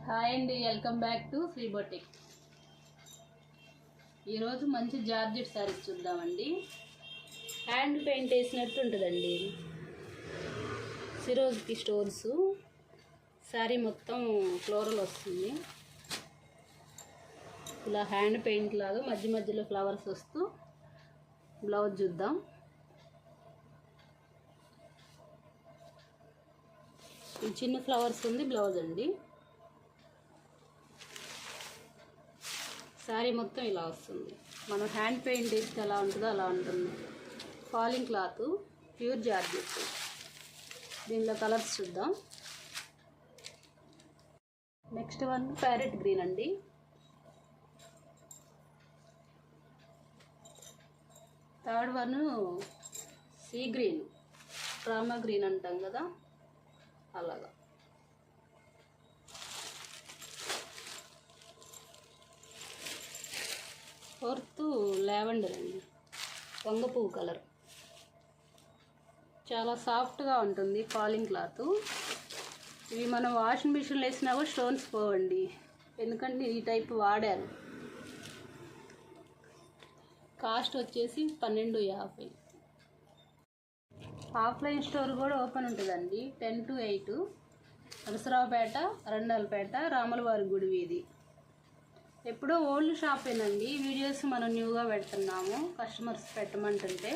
Hi అండి, welcome back to Sri boutique. ఈరోజు మంచి జార్జెట్ శారీస్ చూద్దామండి. హ్యాండ్ పెయింట్ వేసినట్టు ఉంటుందండి. సిరోజ్కి స్టోన్స్, శారీ మొత్తం ఫ్లోరల్ వస్తుంది. ఇలా హ్యాండ్ పెయింట్ లాగా మధ్య మధ్యలో ఫ్లవర్స్ వస్తూ. బ్లౌజ్ చూద్దాం. ఈ చిన్న ఫ్లవర్స్ ఉంది బ్లౌజ్ అండి. శారీ మొత్తం ఇలా వస్తుంది. మనం హ్యాండ్ పెయింట్ వేస్తే ఎలా ఉంటుందో అలా ఉంటుంది. Falling cloth, pure georgette. దీనిలో కలర్స్ చూద్దాం. నెక్స్ట్ వన్ ప్యారెట్ గ్రీన్ అండి. Third one sea green, Rama green అంటాం కదా అలాగా. ఫోర్త్ లావెండర్ అండి, వంగ పువ్వు కలర్. చాలా సాఫ్ట్గా ఉంటుంది ఫాలింగ్ క్లాత్. ఇవి మనం వాషింగ్ మిషన్లో వేసినా కూడా స్టోన్స్ పోవండి, ఎందుకంటే ఈ టైప్ వాడాను. కాస్ట్ వచ్చేసి 12.50. ఆఫ్లైన్ స్టోర్ కూడా ఓపెన్ ఉంటుందండి 10 to 8, నరసరావుపేట, రండాలపేట, రాములవారి గుడి వీధి. ఎప్పుడో ఓల్డ్ షాపేనండి. వీడియోస్ మనం న్యూగా పెడుతున్నాము, కస్టమర్స్ పెట్టమంటుంటే.